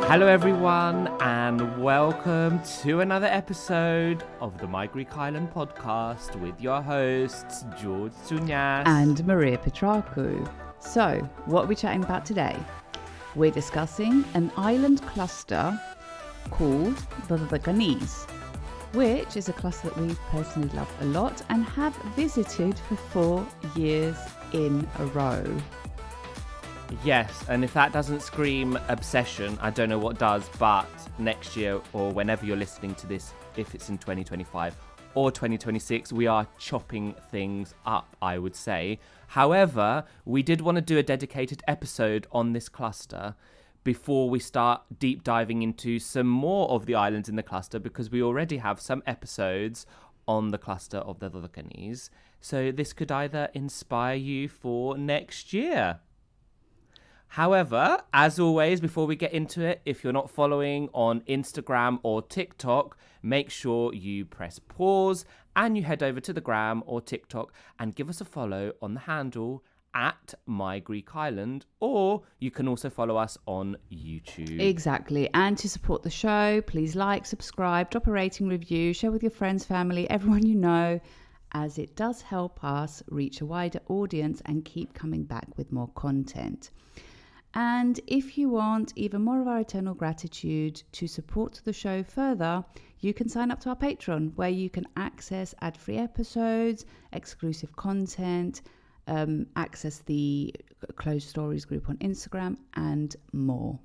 Hello everyone and welcome to another episode of the My Greek Island podcast with your hosts George Tsounyas and Maria Petrakou. So, what are we chatting about today? We're discussing an island cluster called the Dodecanese, which is a cluster that we personally love a lot and have visited for 4 years in a row. Yes, and if that doesn't scream obsession, I don't know what does, but next year or whenever you're listening to this, if it's in 2025 or 2026, we are chopping things up, I would say. However, we did want to do a dedicated episode on this cluster before we start deep diving into some more of the islands in the cluster, because we already have some episodes on the cluster of the Dodecanese. So this could either inspire you for next year. However, as always, before we get into it, if you're not following on Instagram or TikTok, make sure you press pause and you head over to the gram or TikTok and give us a follow on the handle at My Greek Island, or you can also follow us on YouTube. Exactly. And to support the show, please like, subscribe, drop a rating, review, share with your friends, family, everyone you know, as it does help us reach a wider audience and keep coming back with more content. And if you want even more of our eternal gratitude to support the show further, you can sign up to our Patreon, where you can access ad-free episodes, exclusive content, access the closed stories group on Instagram, and more.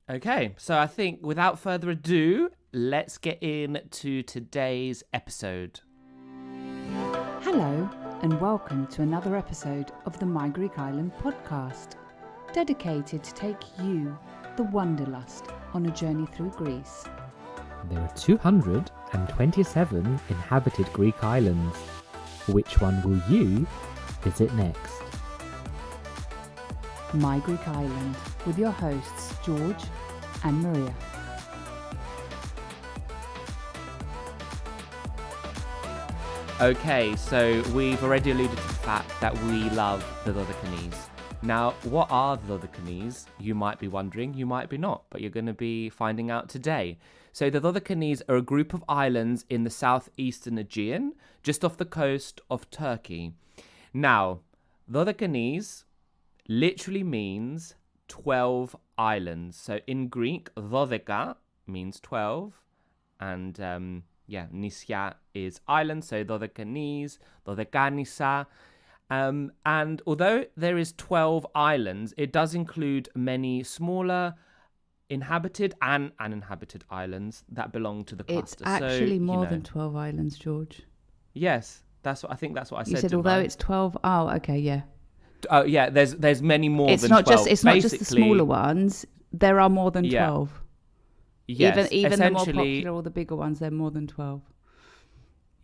Okay, so I think without further ado, let's get into today's episode. Hello, and welcome to another episode of the My Greek Island podcast, dedicated to take you, the wanderlust, on a journey through Greece. There are 227 inhabited Greek islands. Which one will you visit next? My Greek Island, with your hosts George and Maria. Okay, so we've already alluded to the fact that we love the Dodecanese. Now, what are the Dodecanese? You might be wondering, you might be not, but you're going to be finding out today. So the Dodecanese are a group of islands in the southeastern Aegean, just off the coast of Turkey. Now, Dodecanese literally means 12 islands. So in Greek, Dodeka means 12, and Nisya is island, so Dodecanese, Dodekánisa. And although there is 12 islands, it does include many smaller inhabited and uninhabited islands that belong to the cluster. It's actually so, more than 12 islands, George. Yes, that's what I think. That's what I said. You said although it's 12. Oh, okay, yeah. Oh, yeah. There's many more it's than not 12. It's not just the smaller ones. There are more than 12. Yes, even the more popular or the bigger ones, they're more than 12.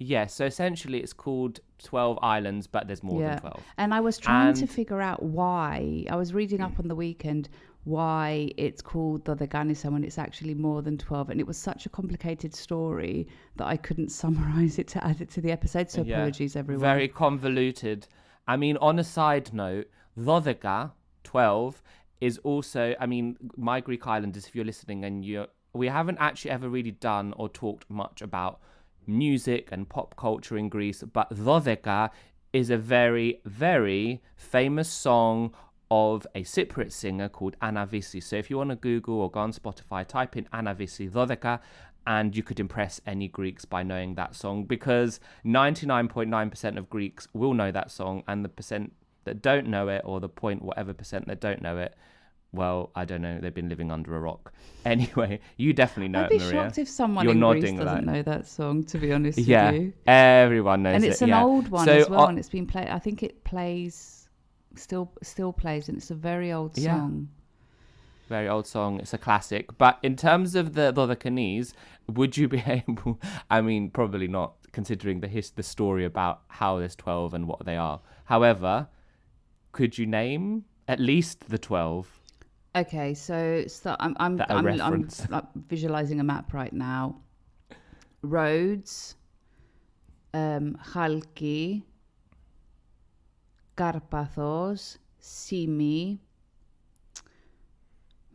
Yes, so essentially it's called 12 islands, but there's more than 12. And I was trying to figure out why. I was reading up on the weekend why it's called Dodekánisa when it's actually more than 12. And it was such a complicated story that I couldn't summarize it to add it to the episode. So apologies, everyone. Very convoluted. I mean, on a side note, Dodeka, 12, is also, I mean, My Greek Islanders, if you're listening, and we haven't actually ever really done or talked much about music and pop culture in Greece, but Dodeka is a very, very famous song of a Cypriot singer called Anavisi. So if you want to Google or go on Spotify, type in Anavisi Dodeka, and you could impress any Greeks by knowing that song, because 99.9% of Greeks will know that song, and the percent that don't know it, or the point whatever percent that don't know it, well, I don't know. They've been living under a rock. Anyway, you definitely know it, Maria. I'd be shocked if someone in Greece doesn't know that song, to be honest with you. Yeah, everyone knows it. And it's an old one as well, and it's been played. I think it plays, still plays, and it's a very old song. Very old song. It's a classic. But in terms of the Dodecanese, would you be able, I mean, probably not, considering the story about how there's 12 and what they are. However, could you name at least the 12? Okay, so I'm visualizing a map right now. Rhodes, Chalki, Karpathos, Simi.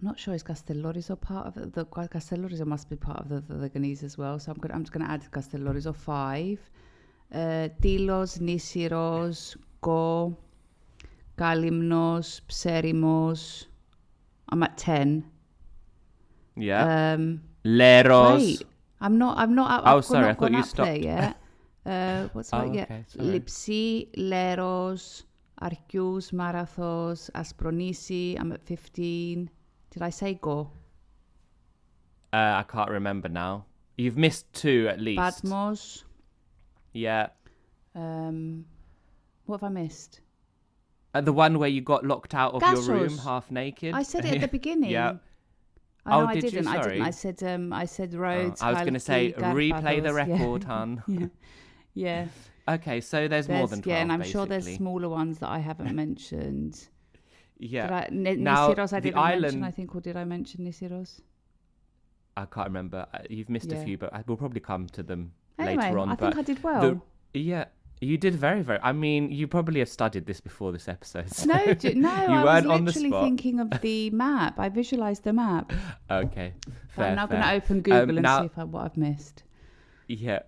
not sure. Is Castellorizo part of the Castellorizo must be part of the Dodecanese as well. So I'm just gonna add Castellorizo 5. Tylos, Nisiros, Go, Kalimnos, Pserimos. I'm at 10. Yeah. Leros. Wait, I'm not. Sorry, I thought you stopped. There yet. What's that? Yeah. Okay, sorry. Lipsi, Leros, Archius, Marathos, Aspronisi. I'm at 15. Did I say Go? I can't remember now. You've missed 2 at least. Patmos. Yeah. What have I missed? The one where you got locked out of your room Gassos. half naked. I said it at the beginning. Yeah. Oh, no, I did you? didn't. Sorry. I said Rhodes. I was going to say, replay the Karpathos. record, hun. Yeah. Okay, so there's more than 12, yeah, and I'm basically. sure there's smaller ones that I haven't mentioned. Yeah. Nisiros I didn't mention, island... I think, or did I mention Nisiros? I can't remember. You've missed a few, but we'll probably come to them Anyway, later on. I think I did well. Yeah, you did very, very... I mean, you probably have studied this before this episode. So No, I was on the literally spot. thinking of the map. I visualised the map. Okay, fair, I'm now going to open Google and see what I've missed. Yeah,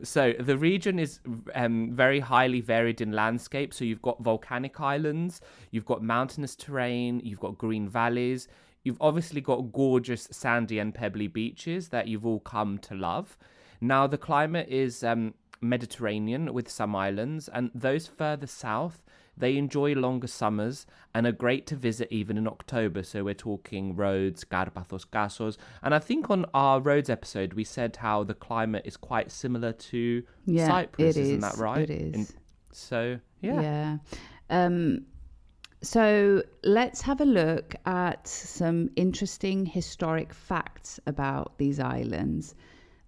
so the region is very highly varied in landscape. So you've got volcanic islands, you've got mountainous terrain, you've got green valleys, you've obviously got gorgeous sandy and pebbly beaches that you've all come to love. Now, the climate is Mediterranean with some islands, and those further south, they enjoy longer summers and are great to visit even in October. So we're talking Rhodes, Karpathos, Kassos. And I think on our Rhodes episode, we said how the climate is quite similar to Cyprus. Isn't that right? It is. So, yeah. So let's have a look at some interesting historic facts about these islands.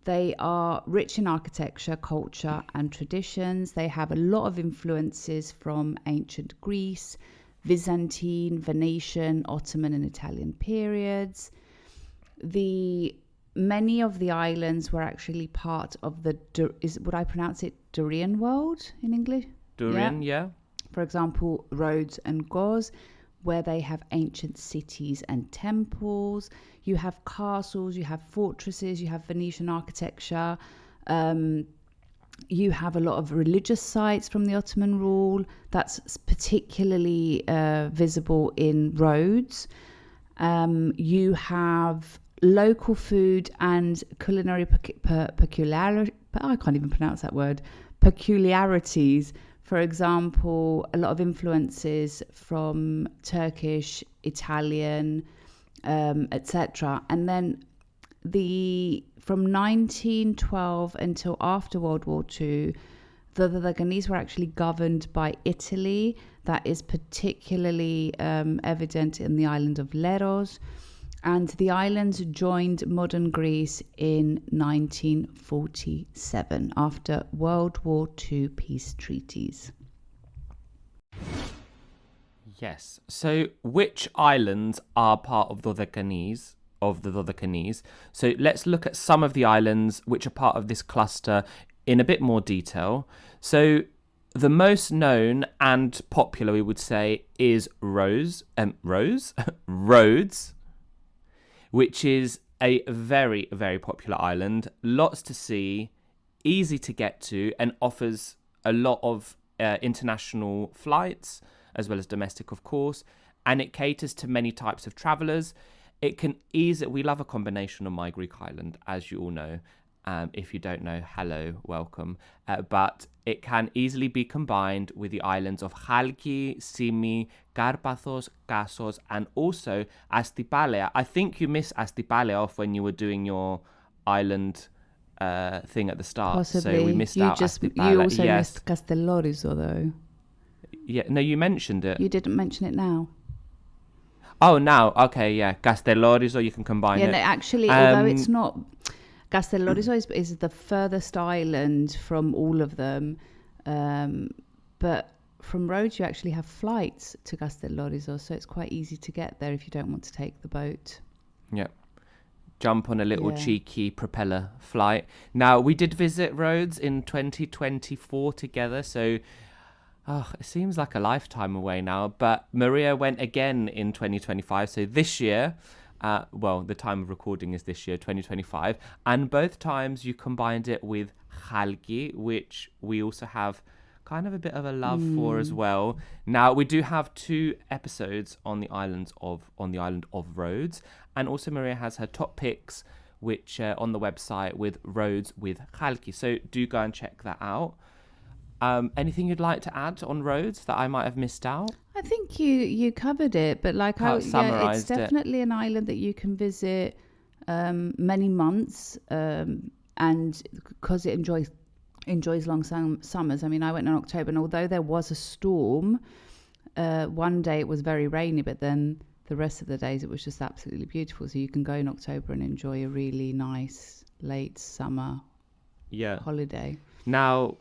They are rich in architecture, culture, and traditions. They have a lot of influences from ancient Greece, Byzantine, Venetian, Ottoman, and Italian periods. Many of the islands were actually part of would I pronounce it Durian world in English? Durian, yeah. For example, Rhodes and Goz, where they have ancient cities and temples. You have castles, you have fortresses, you have Venetian architecture. You have a lot of religious sites from the Ottoman rule. That's particularly visible in Rhodes. You have local food and culinary peculiarities. I can't even pronounce that word. Peculiarities. For example, a lot of influences from Turkish, Italian, etc. And then from 1912 until after World War II, the Dodecanese were actually governed by Italy. That is particularly evident in the island of Leros. And the islands joined modern Greece in 1947 after World War II peace treaties. Yes. So which islands are part of the Dodecanese? So let's look at some of the islands which are part of this cluster in a bit more detail. So the most known and popular, we would say, is Rhodes, which is a very, very popular island. Lots to see, easy to get to, and offers a lot of international flights, as well as domestic, of course. And it caters to many types of travelers. We love a combination on My Greek Island, as you all know. If you don't know, hello, welcome. But it can easily be combined with the islands of Chalki, Simi, Karpathos, Kassos, and also Astypalaia. I think you missed Astypalaia off when you were doing your island thing at the start. Possibly. So we missed out Astypalaia. You also missed Castellorizo, though. Yeah, no, you mentioned it. You didn't mention it now. Oh, now. Okay, yeah. Castellorizo, you can combine it. Yeah, no, actually, although it's not... Castellorizo is the furthest island from all of them. But from Rhodes, you actually have flights to Castellorizo, so it's quite easy to get there if you don't want to take the boat. Yeah. Jump on a little cheeky propeller flight. Now, we did visit Rhodes in 2024 together, so it seems like a lifetime away now. But Maria went again in 2025, so this year Well, the time of recording is this year, 2025. And both times you combined it with Chalki, which we also have kind of a bit of a love for as well. Now, we do have 2 episodes on the island of Rhodes. And also Maria has her top picks, which on the website with Rhodes with Chalki. So do go and check that out. Anything you'd like to add on Rhodes that I might have missed out? I think you covered it, but like it's definitely an island that you can visit many months, and because it enjoys long summers. I mean, I went in October, and although there was a storm, one day it was very rainy, but then the rest of the days it was just absolutely beautiful. So you can go in October and enjoy a really nice late summer holiday. Now,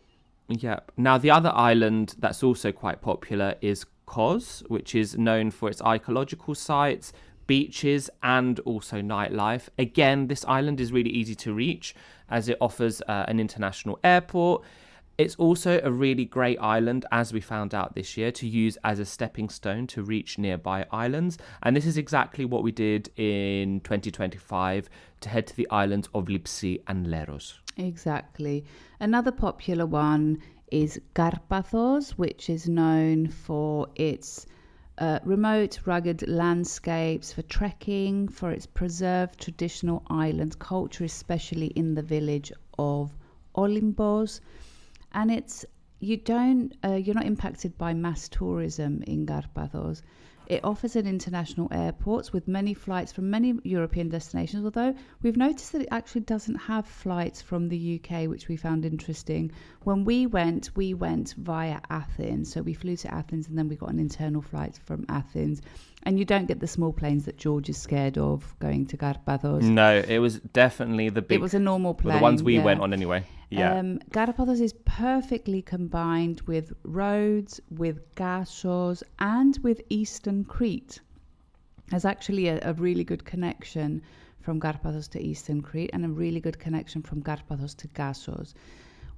the other island that's also quite popular is Kos, which is known for its archaeological sites, beaches, and also nightlife. Again, this island is really easy to reach as it offers an international airport. It's also a really great island, as we found out this year, to use as a stepping stone to reach nearby islands. And this is exactly what we did in 2025 to head to the islands of Lipsi and Leros. Exactly. Another popular one is Karpathos, which is known for its remote, rugged landscapes, for trekking, for its preserved traditional island culture, especially in the village of Olympos. And you're not impacted by mass tourism in Karpathos. It offers an international airport with many flights from many European destinations, although we've noticed that it actually doesn't have flights from the UK, which we found interesting. When we went via Athens. So we flew to Athens and then we got an internal flight from Athens. And you don't get the small planes that George is scared of going to Karpathos. No, it was definitely the big... It was a normal plane. Well, the ones we went on anyway. Yeah. Karpathos is perfectly combined with Rhodes, with Kassos, and with Eastern Crete. There's actually a really good connection from Karpathos to Eastern Crete and a really good connection from Karpathos to Kassos.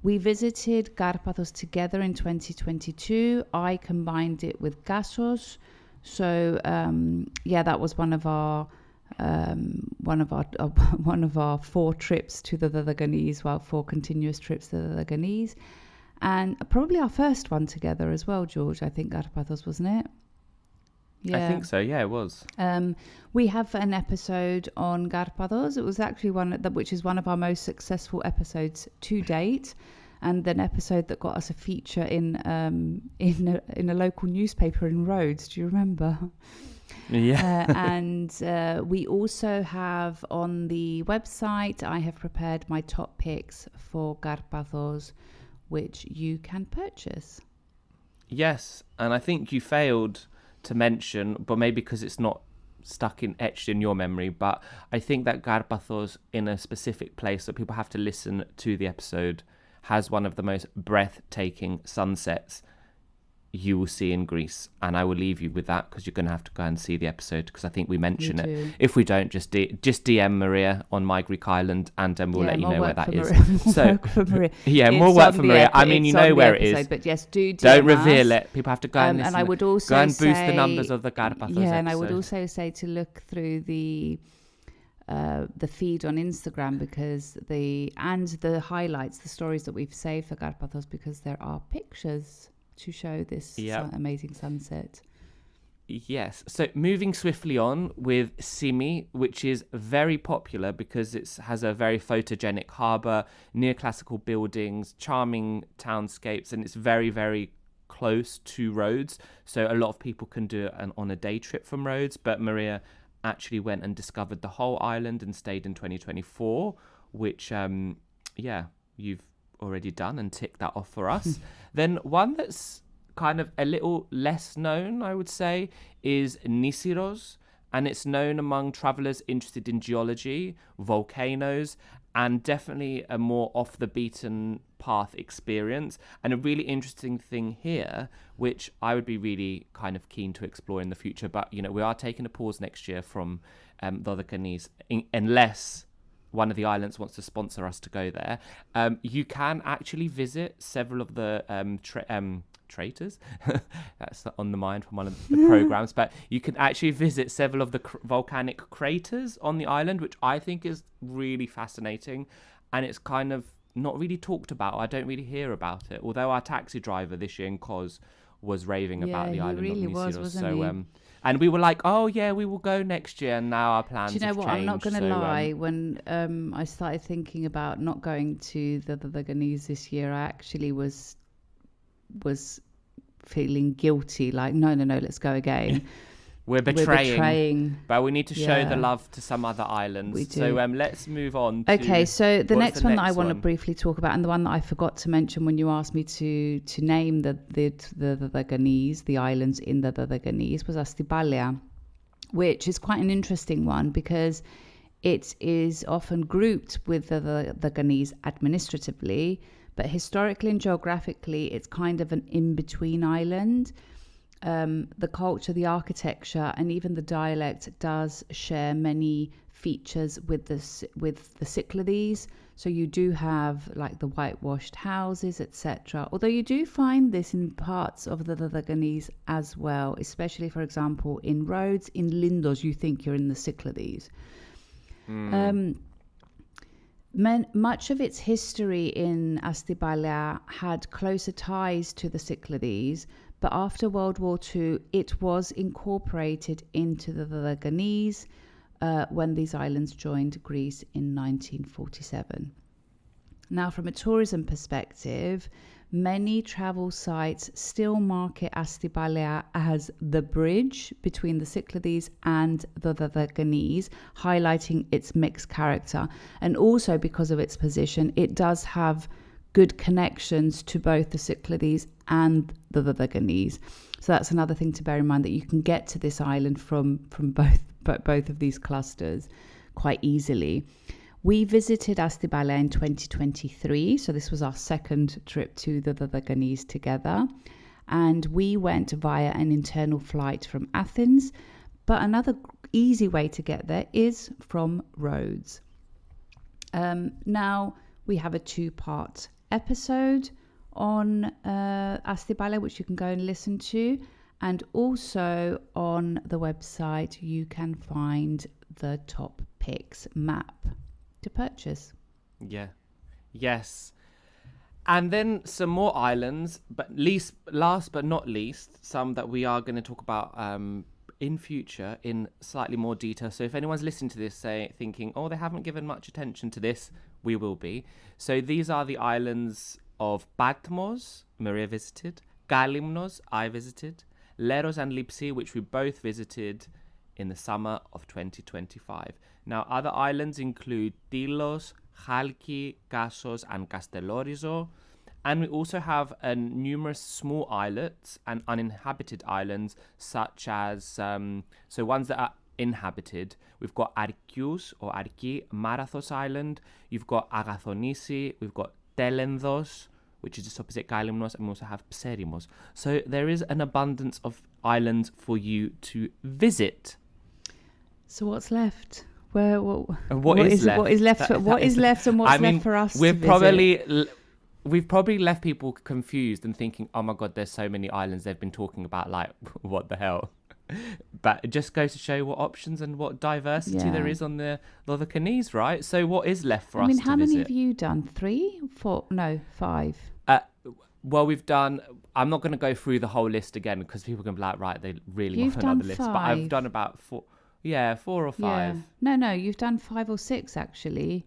We visited Karpathos together in 2022. I combined it with Kassos. So that was one of our 4 trips to the Dodecanese, 4 continuous trips to the Dodecanese, and probably our first one together as well, George. I think Karpathos, wasn't it? Yeah, I think so. Yeah, it was. We have an episode on Karpathos. It was actually which is one of our most successful episodes to date. And an episode that got us a feature in a local newspaper in Rhodes. Do you remember? Yeah. And we also have on the website, I have prepared my top picks for Karpathos, which you can purchase. Yes, and I think you failed to mention, but maybe because it's not etched in your memory, but I think that Karpathos, in a specific place that people have to listen to the episode, has one of the most breathtaking sunsets you will see in Greece. And I will leave you with that because you're going to have to go and see the episode, because I think we mention it. If we don't, just DM Maria on My Greek Island, and we'll let you know where that is. More work for Maria. I mean, you know where it is. But yes, do DM Don't reveal it. People have to go and listen. And I would also go and boost the numbers of the Karpathos episode. And I would also say to look through the feed on Instagram, because the highlights, the stories that we've saved for Karpathos, because there are pictures to show this amazing sunset. Yes. So moving swiftly on with Simi, which is very popular because it has a very photogenic harbour, neoclassical buildings, charming townscapes, and it's very, very close to Rhodes. So a lot of people can do it on a day trip from Rhodes, but Maria actually went and discovered the whole island and stayed in 2024, which you've already done and ticked that off for us. Then one that's kind of a little less known, I would say, is Nisiros, and it's known among travelers interested in geology, volcanoes, and definitely a more off the beaten path experience. And a really interesting thing here, which I would be really kind of keen to explore in the future, but we are taking a pause next year from Dodecanese, unless one of the islands wants to sponsor us to go there. You can actually visit several of the traitors. That's on the mind from one of the programs. But you can actually visit several of the volcanic craters on the island, which I think is really fascinating. And it's kind of not really talked about. I don't really hear about it. Although our taxi driver this year in Kos was raving about the island really of Nisyros. wasn't So, he? and we were like, oh yeah, we will go next year. And now our plans Do you know have what? changed. I'm not going to So, lie. When I started thinking about not going to the Dodecánese this year, I actually was feeling guilty. Like, no, let's go again. We're betraying. But we need to show the Yeah. love to some other islands. We do. So let's move on to... Okay, so the what's next one that I want to briefly talk about, and the one that I forgot to mention when you asked me to name the Dodecánese, the islands in the Dodecánese, was Astypalaia, which is quite an interesting one because it is often grouped with the Dodecánese administratively, but historically and geographically, it's kind of an in-between island. The culture, the architecture, and even the dialect does share many features with the Cyclades. So you do have like the whitewashed houses, etc. Although you do find this in parts of the Dodecánese as well, especially, for example, in Rhodes, in Lindos, you think you're in the Cyclades. Much of its history in Astypalaia had closer ties to the Cyclades, but after World War II, it was incorporated into the Dodecánese when these islands joined Greece in 1947. Now, from a tourism perspective, many travel sites still market Astypalaia as the bridge between the Cyclades and the Dodecánese, highlighting its mixed character. And also because of its position, it does have good connections to both the Cyclades and the Dodecánese. So that's another thing to bear in mind, that you can get to this island from both of these clusters quite easily. We visited Astypalaia in 2023, so this was our second trip to the Dodecánese together, and we went via an internal flight from Athens, but another easy way to get there is from Rhodes. Now, we have a two-part episode on Astypalaia, which you can go and listen to, and also on the website you can find the top picks map to purchase. Yeah. Yes. And then some more islands, but last but not least, some that we are going to talk about in future in slightly more detail. So if anyone's listening to this thinking, oh, they haven't given much attention to this, we will be. So these are the islands of Patmos, Maria visited, Kalymnos, I visited, Leros and Lipsi, which we both visited in the summer of 2025. Now, other islands include Tylos, Chalki, Kassos, and Castellorizo. And we also have numerous small islets and uninhabited islands, such as, so ones that are inhabited. We've got Arkious or Arki, Marathos Island. You've got Agathonisi. We've got Telendos, which is just opposite Kalymnos, and we also have Pserimos. So there is an abundance of islands for you to visit. So what's left? What is left? What is left and what's left for us to visit? We've probably left people confused and thinking, oh my God, there's so many islands they've been talking about, like, what the hell? But it just goes to show what options and what diversity there is on the Dodecánese, right? So what is left for us to visit? How many have you done? 3? 4? No, 5. Well, we've done... I'm not going to go through the whole list again because people can be like, right, they really want another list. 5. But I've done about 4... Yeah, 4 or 5. Yeah. No, you've done 5 or 6 actually.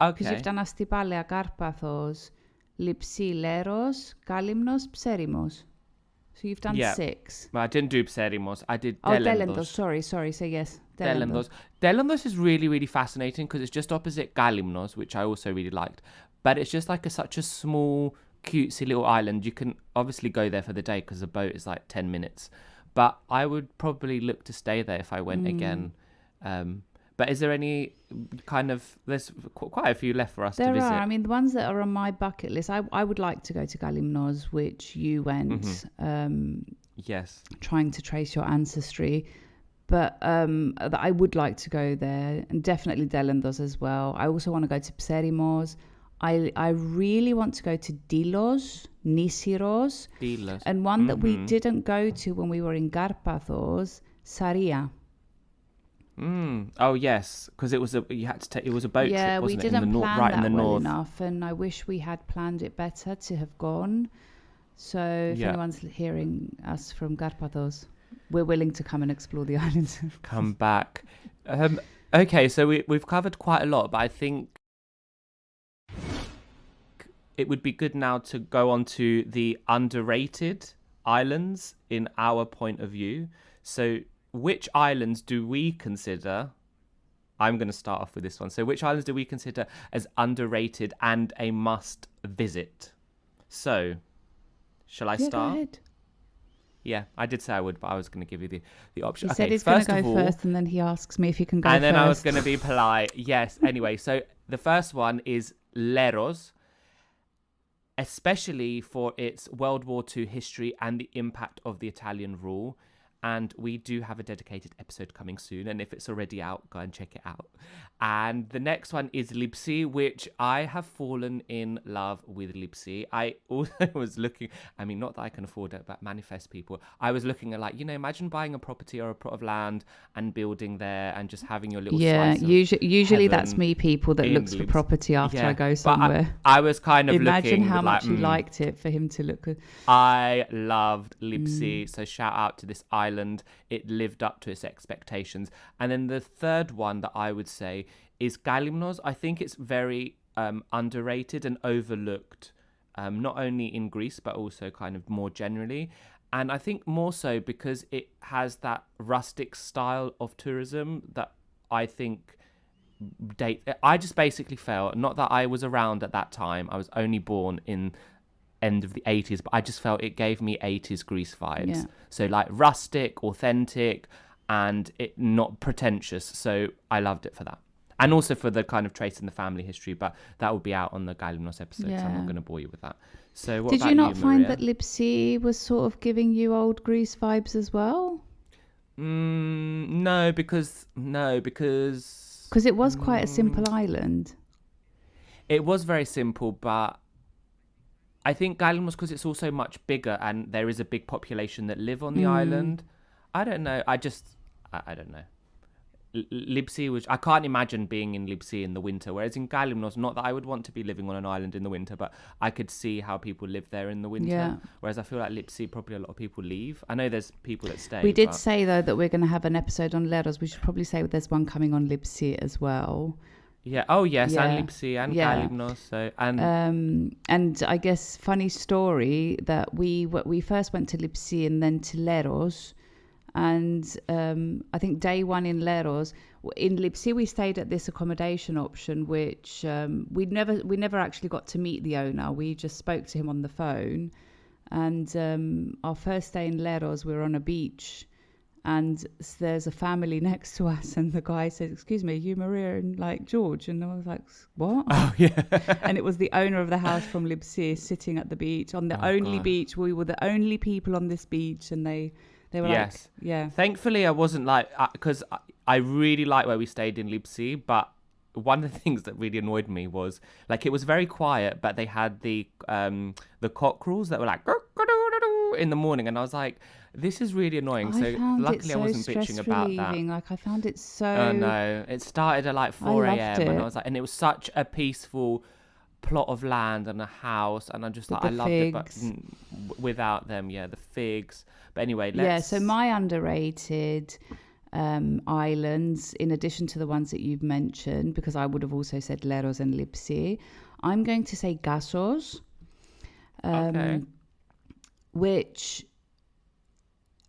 Okay. Because you've done Astypalaia, Karpathos, Lipsi, Leros, Kalymnos, Pserimos. So you've done 6. Well, I didn't do Pserimos. I did Telendos. Sorry. So yes, Telendos. Telendos is really, really fascinating because it's just opposite Kalymnos, which I also really liked. But it's just like such a small, cutesy little island. You can obviously go there for the day because the boat is like 10 minutes. But I would probably look to stay there if I went again. But is there any kind of... There's quite a few left for us to visit. There are. I mean, the ones that are on my bucket list, I would like to go to Kalymnos, which you went. Yes. Trying to trace your ancestry. But I would like to go there. And definitely Telendos as well. I also want to go to Pserimos. I really want to go to Tylos, Nisiros, Dealers. and one that we didn't go to when we were in Karpathos, Saria. Oh yes, because it was you had to take. It was a boat trip, Yeah, we wasn't it? didn't plan Right in that the well north. enough, and I wish we had planned it better to have gone. So if Yeah. anyone's hearing us from Karpathos, we're willing to come and explore the islands. Come back. Okay, so we've covered quite a lot, but I think it would be good now to go on to the underrated islands in our point of view. So which islands do we consider? I'm going to start off with this one. So which islands do we consider as underrated and a must visit? So, shall I start? Go ahead. Yeah, I did say I would, but I was going to give you the option. He Okay, said he's going to first go of all, first, and then he asks me if he can go and then first. I was going to be polite. Yes. Anyway, so the first one is Leros, especially for its World War II history and the impact of the Italian rule. And we do have a dedicated episode coming soon. And if it's already out, go and check it out. And the next one is Lipsi, which I have fallen in love with Lipsi. I also was looking, I mean, not that I can afford it, but manifest people. I was looking at imagine buying a property or a plot of land and building there and just having your little slice of usually heaven that's me, people that in looks for Lipsi. property after Yeah, I go but somewhere. I was kind of Imagine looking how much like, you liked it for him to look good. I loved Lipsi, so shout out to this island. It lived up to its expectations. And then the third one that I would say is Galimnos. I think it's very underrated and overlooked, not only in Greece, but also kind of more generally. And I think more so because it has that rustic style of tourism that I think I just basically felt, not that I was around at that time, I was only born in end of the 80s, but I just felt it gave me 80s Greece vibes. Yeah. So like rustic, authentic, and it not pretentious. So I loved it for that. And also for the kind of trace in the family history, but that will be out on the Galimnos episode, so I'm not going to bore you with that. So what Did about you not find Maria? that Lipsi was sort of giving you old Greece vibes as well? No, because Because it was quite a simple island. it was very simple, but I think Galimnos, because it's also much bigger and there is a big population that live on the island. I don't know. I don't know. Lipsi, which I can't imagine being in Lipsi in the winter, whereas in Galimnos, not that I would want to be living on an island in the winter, but I could see how people live there in the winter. Yeah. Whereas I feel like Lipsi, probably a lot of people leave. I know there's people that stay. We did say, though, that we're going to have an episode on Leros. We should probably say there's one coming on Lipsi as well. Yeah. Oh, yes. Yeah. And Lipsi and Yeah. Galimnos. So, And I guess funny story that we first went to Lipsi and then to Leros. And I think day one in Leros, in Lipsi, we stayed at this accommodation option, which we never actually got to meet the owner. We just spoke to him on the phone. And our first day in Leros, we were on a beach, and there's a family next to us, and the guy said, "Excuse me, are you Maria and like George?" And I was like, "What?" oh, yeah. And it was the owner of the house from Lipsi sitting at the beach on the only God. beach. We were the only people on this beach, and they were Yes. like, yeah. Thankfully, I wasn't like, because I really like where we stayed in Lipsi, but one of the things that really annoyed me was, like, it was very quiet, but they had the cockerels that were like in the morning, and I was like, this is really annoying. So luckily I wasn't bitching about that. Like, I found it so... Oh no, it started at like 4 a.m. and I was like, and it was such a peaceful plot of land and a house, and I'm just With like, I the loved it, but figs. without them, yeah, the figs. But anyway, let's... Yeah, so my underrated islands, in addition to the ones that you've mentioned, because I would have also said Leros and Lipsi, I'm going to say Gassos, Okay. which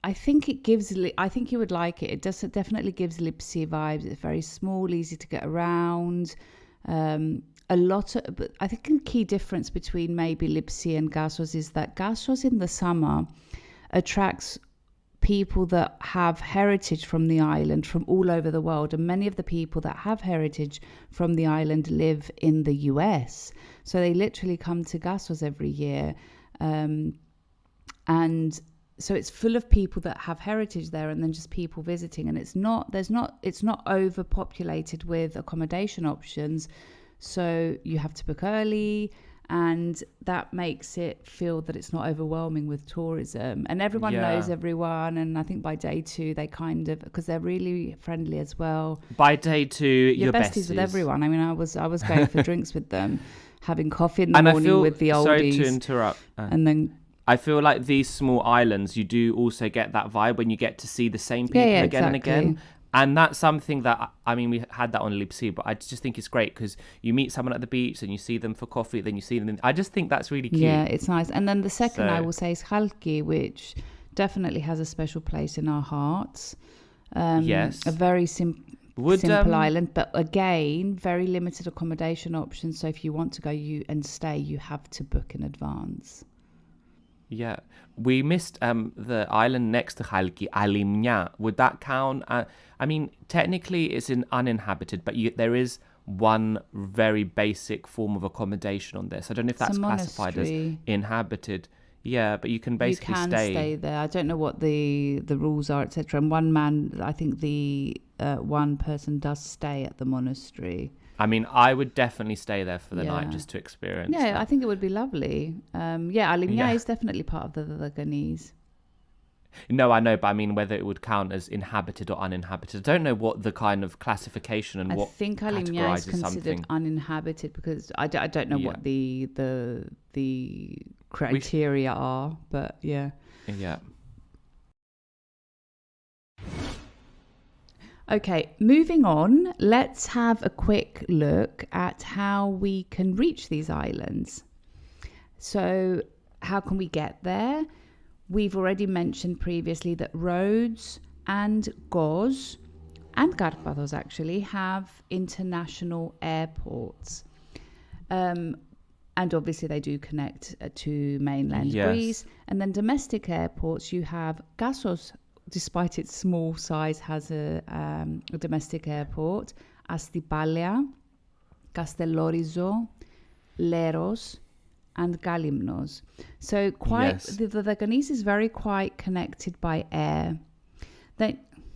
I think it gives. I think you would like it. It definitely gives Lipsi vibes. It's very small, easy to get around. A lot of, but I think a key difference between maybe Lipsi and Gassos is that Gassos in the summer attracts people that have heritage from the island from all over the world, and many of the people that have heritage from the island live in the US, so they literally come to Gassos every year, and so it's full of people that have heritage there, and then just people visiting, and it's not overpopulated with accommodation options, so you have to book early. And that makes it feel that it's not overwhelming with tourism. And everyone knows everyone. And I think by day 2, they kind of, because they're really friendly as well. By day 2, you're besties with everyone. I mean, I was going for drinks with them, having coffee in the morning with the oldies. Sorry to interrupt. And then I feel like these small islands, you do also get that vibe when you get to see the same people again and again. And that's something that, I mean, we had that on Lipsi, but I just think it's great because you meet someone at the beach and you see them for coffee, then you see them. I just think that's really cute. Yeah, it's nice. And then the second I will say is Chalki, which definitely has a special place in our hearts. Yes. A very simple island, but again, very limited accommodation options. So if you want to go and stay, you have to book in advance. Yeah, we missed the island next to Chalki, Alimnya. Would that count? I mean, technically it's uninhabited, but there is one very basic form of accommodation on this. I don't know if that's classified as inhabited. Yeah, but you can basically stay there. I don't know what the rules are, etc. And one man, I think the one person does stay at the monastery. I mean, I would definitely stay there for the night just to experience. Yeah, I think it would be lovely. Alimnya is definitely part of the Dodecanese. No, I know, but I mean whether it would count as inhabited or uninhabited. I don't know what the kind of classification and what I think Alimnya is considered uninhabited because I don't know what the criteria are, but yeah. Yeah. Okay, moving on, let's have a quick look at how we can reach these islands. So, how can we get there? We've already mentioned previously that Rhodes and Kos and Karpathos actually have international airports. And obviously they do connect to mainland Greece. And then domestic airports, you have Kassos, despite its small size, has a domestic airport, Astypalaia, Castellorizo, Leros, and Galimnos. So the Dodecanese is very quite connected by air.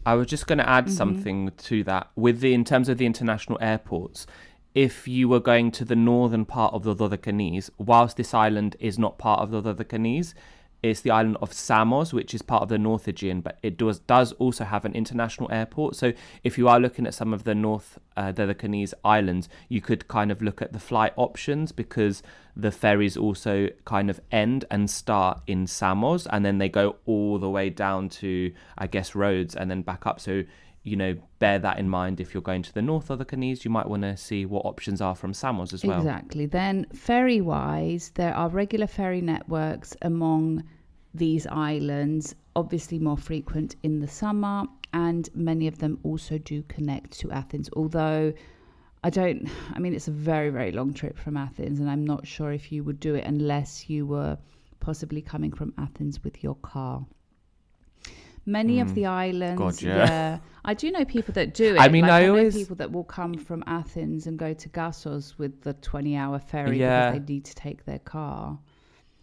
I was just going to add something to that. In terms of the international airports, if you were going to the northern part of the Dodecanese, whilst this island is not part of the Dodecanese, it's the island of Samos, which is part of the North Aegean, but it does also have an international airport. So if you are looking at some of the North Dodecanese islands, you could kind of look at the flight options because the ferries also kind of end and start in Samos, and then they go all the way down to, I guess, Rhodes and then back up. So, bear that in mind. If you're going to the North Dodecanese, you might want to see what options are from Samos as well. Exactly. Then ferry-wise, there are regular ferry networks among these islands, obviously more frequent in the summer, and many of them also do connect to Athens, although it's a very, very long trip from Athens, and I'm not sure if you would do it unless you were possibly coming from Athens with your car. Many of the islands, I do know people that do it. I mean, I know people that will come from Athens and go to Kassos with the 20-hour ferry because they need to take their car.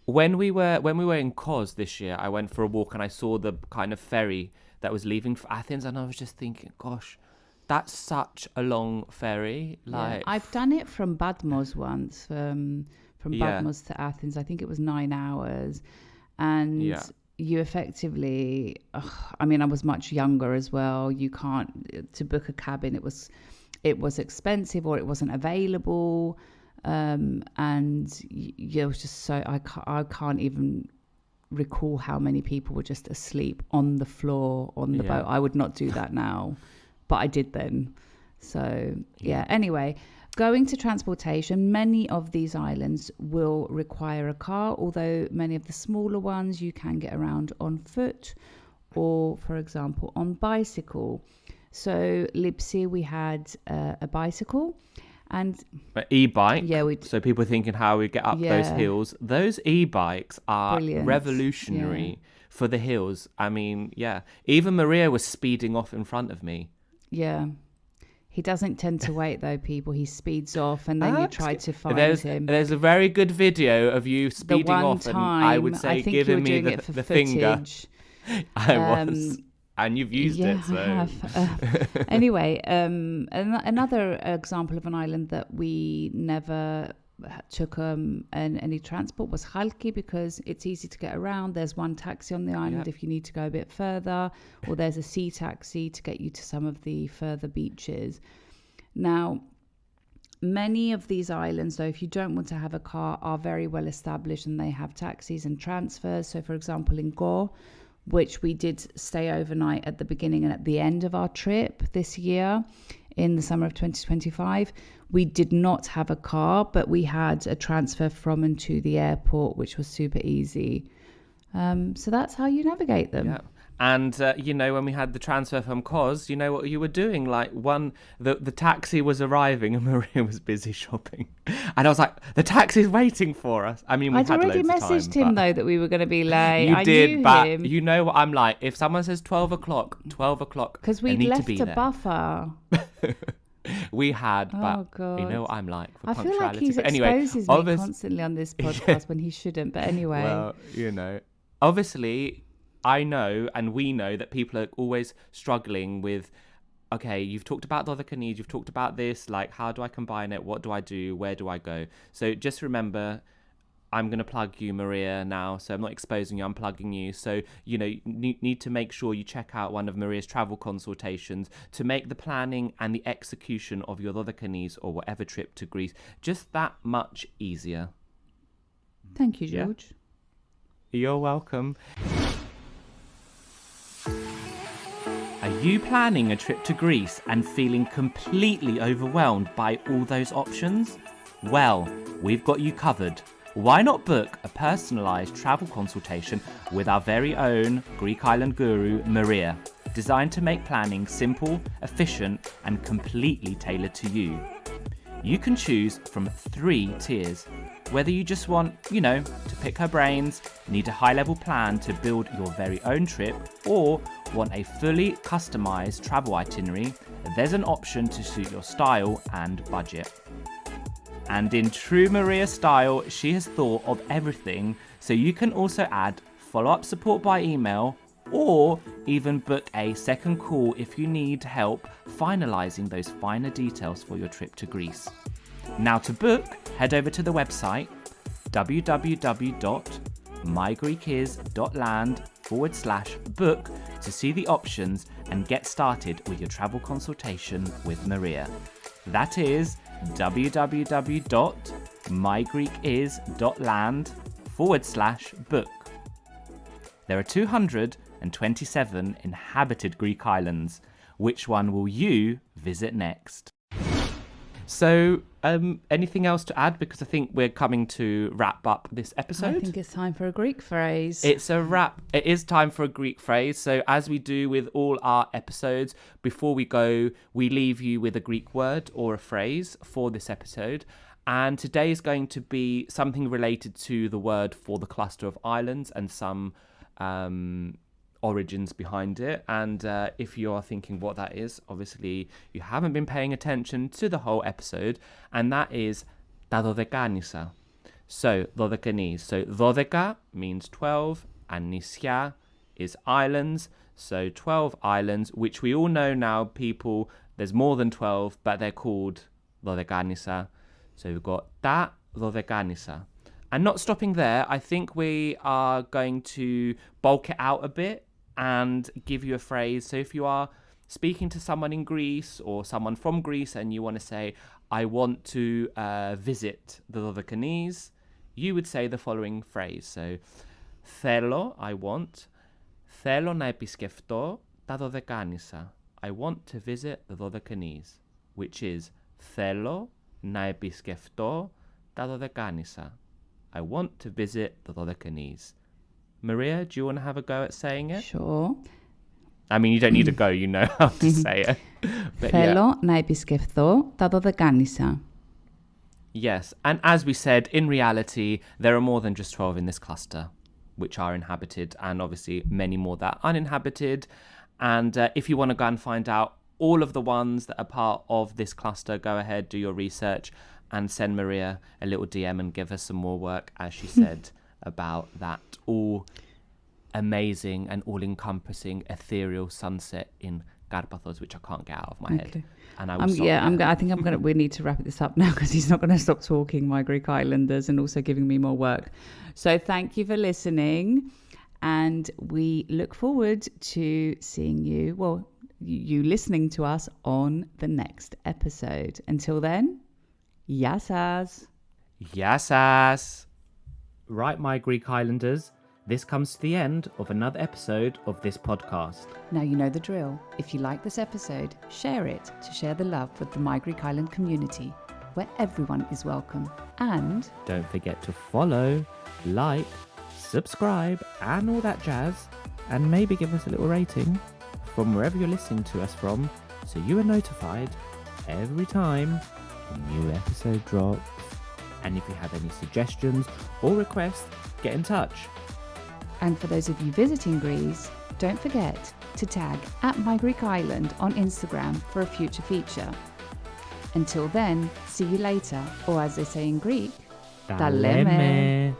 When we were in Kos this year, I went for a walk and I saw the kind of ferry that was leaving for Athens, and I was just thinking, gosh, that's such a long ferry. I've done it from Badmos once, from Badmos to Athens. I think it was 9 hours, and you effectively, I was much younger as well. You can't, to book a cabin, it was expensive or it wasn't available. And it was just so, I can't even recall how many people were just asleep on the floor on the boat. I would not do that now, but I did then. So anyway, going to transportation, many of these islands will require a car, although many of the smaller ones you can get around on foot or, for example, on bicycle. So Lipsi, we had a bicycle. And e-bike. So people thinking how we get up those hills. Those e-bikes are revolutionary for the hills. I mean, even Maria was speeding off in front of me. Yeah. He doesn't tend to wait though, people. He speeds off and then you try to find him. There's a very good video of you speeding off and I would say giving me the finger. I was. And you've used it, so. I have. Anyway, another example of an island that we never took any transport was Chalki, because it's easy to get around. There's one taxi on the island if you need to go a bit further, or there's a sea taxi to get you to some of the further beaches. Now, many of these islands, though, if you don't want to have a car, are very well established and they have taxis and transfers. So, for example, in Go, which we did stay overnight at the beginning and at the end of our trip this year in the summer of 2025, we did not have a car, but we had a transfer from and to the airport, which was super easy. So that's how you navigate them. Yeah. And, when we had the transfer from Kos, you know what you were doing? Like, the taxi was arriving and Maria was busy shopping. And I was like, the taxi's waiting for us. I mean, I'd already messaged him, though, that we were going to be late. You did, but him. you know what I'm like. If someone says 12 o'clock, because we left a buffer. We had, but God. you know what I'm like for I feel like he exposes me constantly on this podcast when he shouldn't. But anyway. Well, obviously, I know and we know that people are always struggling with, okay, you've talked about Dodecanese, you've talked about this, like, how do I combine it? What do I do? Where do I go? So just remember, I'm going to plug you, Maria, now. So I'm not exposing you, I'm plugging you. So, you need to make sure you check out one of Maria's travel consultations to make the planning and the execution of your Dodecanese or whatever trip to Greece just that much easier. Thank you, George. Yeah. You're welcome. Are you planning a trip to Greece and feeling completely overwhelmed by all those options? Well, we've got you covered. Why not book a personalised travel consultation with our very own Greek island guru, Maria, designed to make planning simple, efficient, and completely tailored to you. You can choose from 3 tiers. Whether you just want, to pick her brains, need a high-level plan to build your very own trip, or want a fully customised travel itinerary, there's an option to suit your style and budget. And in true Maria style, she has thought of everything, so you can also add follow-up support by email, or even book a second call if you need help finalising those finer details for your trip to Greece. Now to book, head over to the website www.mygreekis.land/book to see the options and get started with your travel consultation with Maria. That is www.mygreekis.land/book. There are 227 inhabited Greek islands. Which one will you visit next? So, anything else to add? Because I think we're coming to wrap up this episode. I think it's time for a Greek phrase. It's a wrap. It is time for a Greek phrase. So, as we do with all our episodes, before we go, we leave you with a Greek word or a phrase for this episode. And today is going to be something related to the word for the cluster of islands and some origins behind it. And if you are thinking what that is, obviously you haven't been paying attention to the whole episode, and that is τα Dodekánησα. So Dodecanese. So Dodeka means 12 and Nisya is islands. So 12 islands, which we all know now, people, there's more than 12, but they're called Dodekánησα. So we've got τα Dodekánησα. And not stopping there, I think we are going to bulk it out a bit and give you a phrase. So if you are speaking to someone in Greece or someone from Greece and you want to say, I want to visit the Dodecanese, you would say the following phrase. So, Θέλω, I want. Θέλω να επισκεφτώ τα Δωδεκάνησα. I want to visit the Dodecanese, which is Θέλω να επισκεφτώ τα Δωδεκάνησα. I want to visit the Dodecanese. Maria, do you want to have a go at saying it? Sure. I mean, you don't need to go, you know how to say it. But Θέλω να επισκεφθώ τα Δωδεκάνησα. Yes, and as we said, in reality, there are more than just 12 in this cluster, which are inhabited, and obviously many more that are uninhabited. And if you want to go and find out all of the ones that are part of this cluster, go ahead, do your research, and send Maria a little DM and give her some more work, as she said, about that all amazing and all-encompassing ethereal sunset in Karpathos, which I can't get out of my head. And I I think we need to wrap this up now because he's not going to stop talking, my Greek Islanders, and also giving me more work. So thank you for listening. And we look forward to seeing you, you listening to us on the next episode. Until then, Γεια σας. Γεια σας. Right, my Greek Islanders, this comes to the end of another episode of this podcast. Now you know the drill. If you like this episode, share it to share the love with the My Greek Island community, where everyone is welcome. And don't forget to follow, like, subscribe, and all that jazz. And maybe give us a little rating from wherever you're listening to us from, so you are notified every time a new episode drops. And if you have any suggestions or requests, get in touch. And for those of you visiting Greece, don't forget to tag @MyGreekIsland on Instagram for a future feature. Until then, see you later, or as they say in Greek, Ta leme.